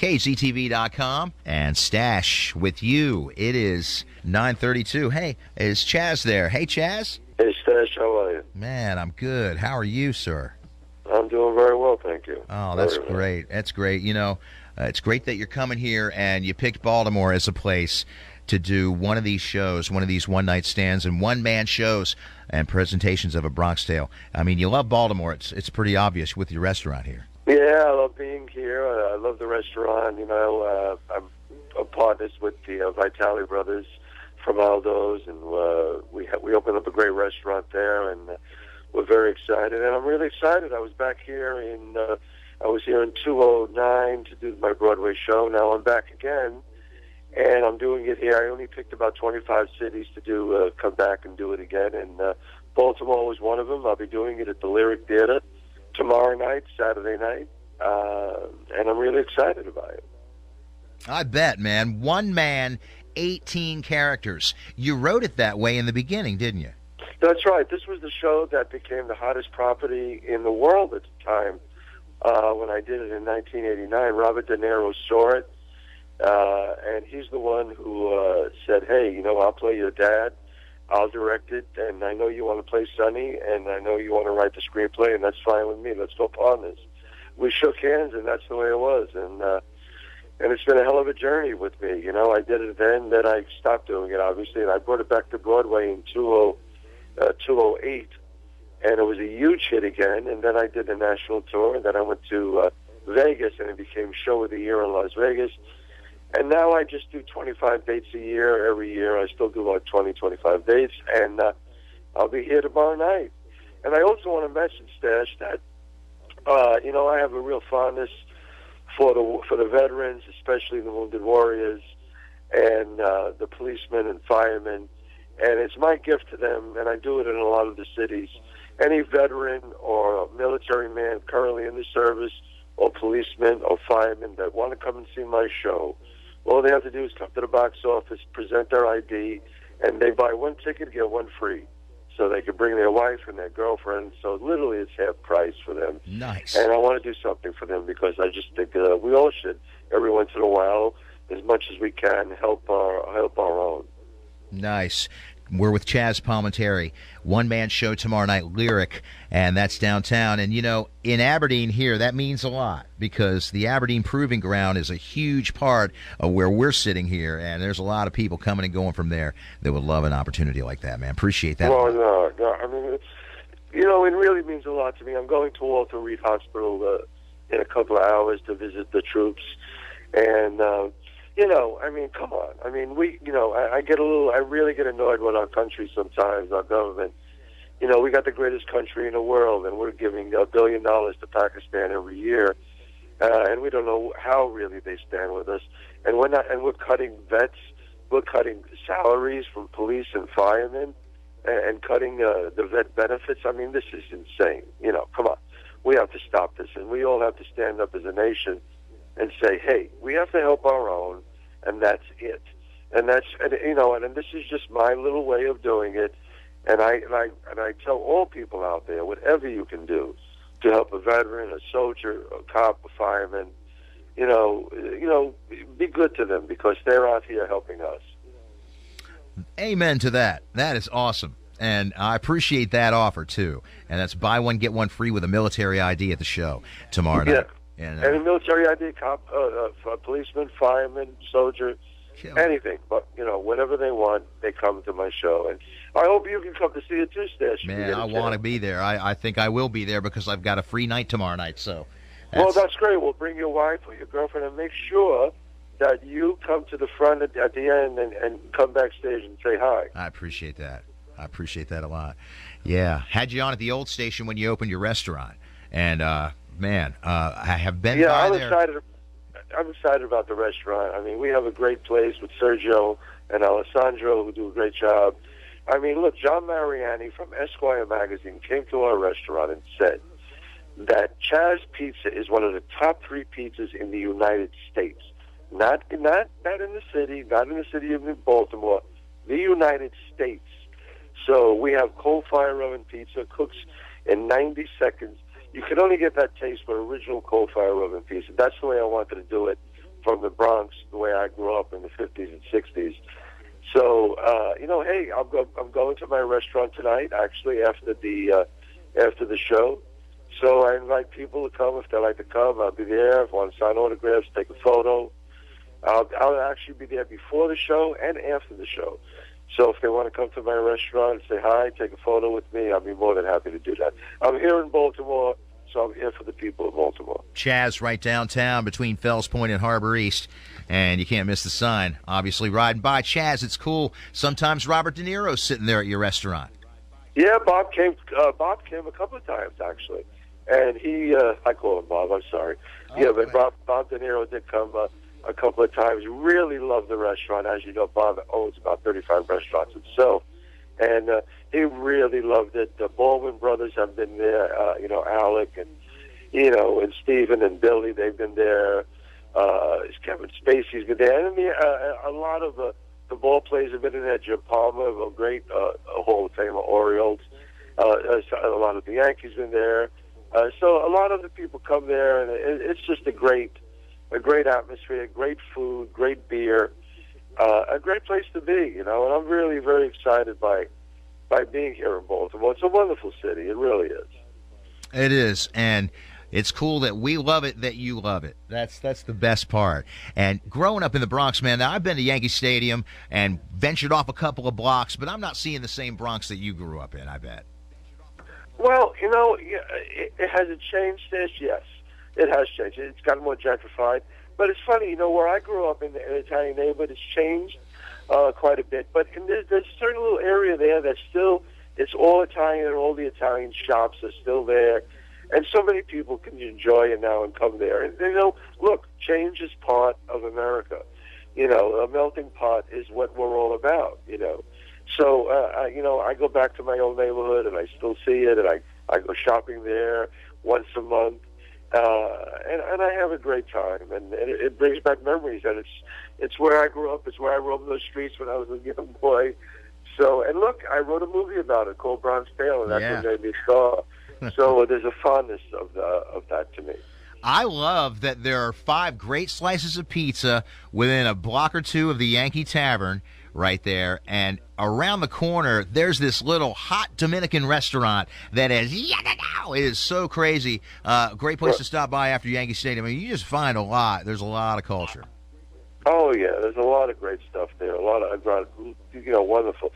KZTV.com, and Stash with you. It is 9:32. Hey, is Chazz there? Hey, Chazz. Hey, Stash, how are you? Man, I'm good. How are you, sir? I'm doing very well, thank you. Oh, that's great. That's great. You know, it's great that you're coming here and you picked Baltimore as a place to do one of these shows, one of these one-night stands and one-man shows and presentations of A Bronx Tale. I mean, you love Baltimore. It's pretty obvious with your restaurant here. Yeah, I love being here. I love the restaurant. You know, I'm partners with the Vitale brothers from Aldo's, and we opened up a great restaurant there, and we're very excited. And I'm really excited. I was back here I was here in 2009 to do my Broadway show. Now I'm back again, and I'm doing it here. I only picked about 25 cities to come back and do it again, and Baltimore was one of them. I'll be doing it at the Lyric Theater tomorrow night, Saturday night, and I'm really excited about it. I bet, man. One man, 18 characters. You wrote it that way in the beginning, didn't you? That's right. This was the show that became the hottest property in the world at the time when I did it in 1989. Robert De Niro saw it, and he's the one who said, hey, you know, I'll play your dad. I'll direct it, and I know you want to play Sonny, and I know you want to write the screenplay, and that's fine with me. Let's go partners. We shook hands, and that's the way it was. And it's been a hell of a journey with me. You know, I did it then I stopped doing it, obviously, and I brought it back to Broadway in 2008, and it was a huge hit again. And then I did the national tour, and then I went to Vegas, and it became Show of the Year in Las Vegas. And now I just do 25 dates a year. Every year I still do like 20, 25 dates, and I'll be here tomorrow night. And I also want to mention, Stash, that you know, I have a real fondness for the veterans, especially the wounded warriors and the policemen and firemen. And it's my gift to them, and I do it in a lot of the cities. Any veteran or military man currently in the service or policeman or fireman that want to come and see my show, all they have to do is come to the box office, present their ID, and they buy one ticket, get one free. So they can bring their wife and their girlfriend. So literally it's half price for them. Nice. And I want to do something for them because I just think we all should, every once in a while, as much as we can, help our own. Nice. We're with Chazz Palminteri, one-man show tomorrow night, Lyric, and that's downtown. And, you know, in Aberdeen here, that means a lot because the Aberdeen Proving Ground is a huge part of where we're sitting here, and there's a lot of people coming and going from there that would love an opportunity like that, man. Appreciate that. Well, no. I mean, you know, it really means a lot to me. I'm going to Walter Reed Hospital in a couple of hours to visit the troops, and you know, I mean, come on. I mean, I really get annoyed with our country sometimes, our government. You know, we got the greatest country in the world, and we're giving $1 billion to Pakistan every year, and we don't know how really they stand with us. And we're cutting vets, we're cutting salaries from police and firemen, and cutting the vet benefits. I mean, this is insane. You know, come on. We have to stop this, and we all have to stand up as a nation and say, hey, we have to help our own, and that's it. And you know, and this is just my little way of doing it. And I tell all people out there, whatever you can do to help a veteran, a soldier, a cop, a fireman, you know, be good to them because they're out here helping us. Amen to that. That is awesome. And I appreciate that offer, too. And that's buy one, get one free with a military ID at the show tomorrow night. And a military ID, cop, policeman, fireman, soldier, anything. But, you know, whatever they want, they come to my show. And I hope you can come to see it too, Stash. Man, I want to be there. I think I will be there because I've got a free night tomorrow night. So, well, that's great. We'll bring your wife or your girlfriend and make sure that you come to the front at the end and come backstage and say hi. I appreciate that. I appreciate that a lot. Yeah. Had you on at the old station when you opened your restaurant. And, man, I have been by there. I'm excited about the restaurant. I mean, we have a great place with Sergio and Alessandro who do a great job. I mean, look, John Mariani from Esquire magazine came to our restaurant and said that Chazz Pizza is one of the top 3 pizzas in the United States. Not in the city, not in the city of Baltimore, the United States. So we have coal fire oven pizza, cooks in 90 seconds. You can only get that taste with original coal fire oven pizza. That's the way I wanted to do it. from the Bronx, the way I grew up in the 50s and 60s. So, hey, I'm going to my restaurant tonight, actually, after the show. So I invite people to come if they like to come. I'll be there. If I want to sign autographs, take a photo. I'll actually be there before the show and after the show. So if they want to come to my restaurant and say hi, take a photo with me, I'll be more than happy to do that. I'm here in Baltimore, so I'm here for the people of Baltimore. Chazz, right downtown between Fells Point and Harbor East, and you can't miss the sign. Obviously, riding by. Chazz, it's cool. Sometimes Robert De Niro's sitting there at your restaurant. Yeah, Bob came a couple of times, actually. And I call him Bob, I'm sorry. Oh, yeah, but Bob De Niro did come a couple of times. Really loved the restaurant. As you know, Bob owns about 35 restaurants himself. And he really loved it. The Baldwin brothers have been there, Alec and, and Stephen and Billy, they've been there. Kevin Spacey's been there. And a lot of the ball players have been in there. Jim Palmer, a great Hall of Famer, Orioles. A lot of the Yankees been there. So a lot of the people come there, and it's just a great atmosphere, great food, great beer, a great place to be, And I'm really very excited by being here in Baltimore. It's a wonderful city. It really is. It is, and it's cool that we love it, that you love it. That's the best part. And growing up in the Bronx, man, now I've been to Yankee Stadium and ventured off a couple of blocks, but I'm not seeing the same Bronx that you grew up in, I bet. Well, has it changed this? Yes, it has changed. It's gotten more gentrified. But it's funny, where I grew up in an Italian neighborhood, it's changed quite a bit. But there's a certain little area there that's still, it's all Italian, and all the Italian shops are still there. And so many people can enjoy it now and come there. And, look, change is part of America. A melting pot is what we're all about, So, I go back to my old neighborhood, and I still see it, and I go shopping there once a month, and I have a great time, and it brings back memories, and it's where I grew up. It's where I roamed those streets when I was a young boy. So, and look, I wrote a movie about it called Bronx Tale, and that's what made me a star. So there's a fondness of that to me. I love that there are 5 great slices of pizza within a block or two of the Yankee Tavern right there, and around the corner there's this little hot Dominican restaurant that is, it is so crazy. Great place to stop by after Yankee Stadium. I mean, you just find there's a lot of culture. Oh yeah, there's a lot of great stuff there. A lot of wonderful.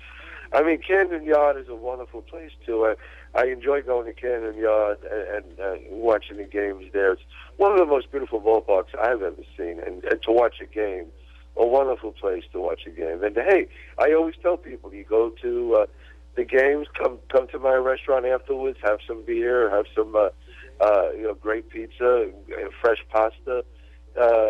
I mean, Camden Yard is a wonderful place too. I enjoy going to Camden Yard and watching the games there. It's one of the most beautiful ballparks I've ever seen, and to watch a game, a wonderful place to watch a game. And hey, I always tell people, you go to the games, come to my restaurant afterwards, have some beer, have some great pizza, fresh pasta.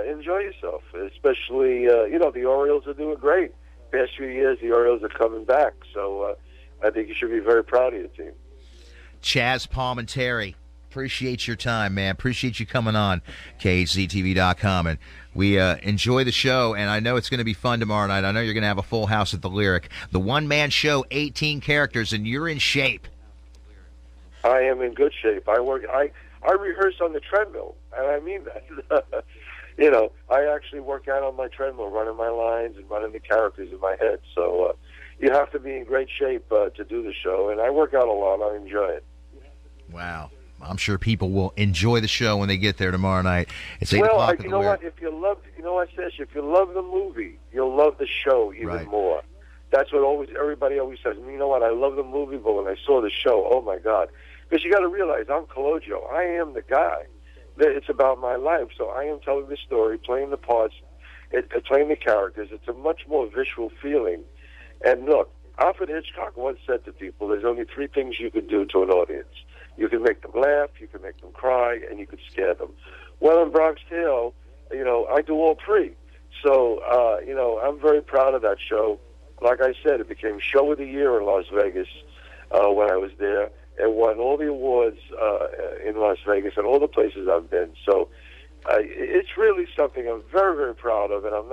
Enjoy yourself, especially the Orioles are doing great. Past few years, the Orioles are coming back, so I think you should be very proud of your team. Chazz Palminteri, appreciate your time, man. Appreciate you coming on KHZTV.com, and we enjoy the show, and I know it's going to be fun tomorrow night. I know you're going to have a full house at the Lyric. The one-man show, 18 characters, and you're in shape. I am in good shape. I rehearse on the treadmill, and I mean that. I actually work out on my treadmill, running my lines and running the characters in my head. So you have to be in great shape to do the show, and I work out a lot. I enjoy it. Wow. I'm sure people will enjoy the show when they get there tomorrow night. It's 8 o'clock at the Lyric. What? If you love the movie, you'll love the show even more. That's what everybody always says. You know what? I love the movie, but when I saw the show, oh my God! Because you got to realize, I'm Cologio. I am the guy. It's about my life, so I am telling the story, playing the parts, playing the characters. It's a much more visual feeling. And look, Alfred Hitchcock once said to people, "There's only 3 things you can do to an audience. You can make them laugh, you can make them cry, and you can scare them." Well, in Bronx Tale, I do all 3. So, I'm very proud of that show. Like I said, it became Show of the Year in Las Vegas when I was there, and won all the awards in Las Vegas and all the places I've been. So, it's really something I'm very, very proud of, and I'm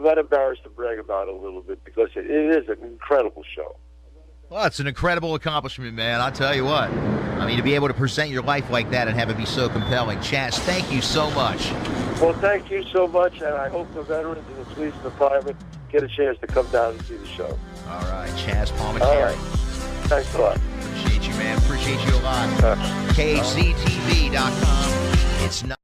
not embarrassed to brag about it a little bit, because it is an incredible show. Well, it's an incredible accomplishment, man. I'll tell you what. I mean, to be able to present your life like that and have it be so compelling. Chazz, thank you so much. Well, thank you so much, and I hope the veterans and the police and the firemen get a chance to come down and see the show. All right, Chazz Palminteri. All right. Thanks a lot. Appreciate you, man. Appreciate you a lot. KZTV.com. It's not.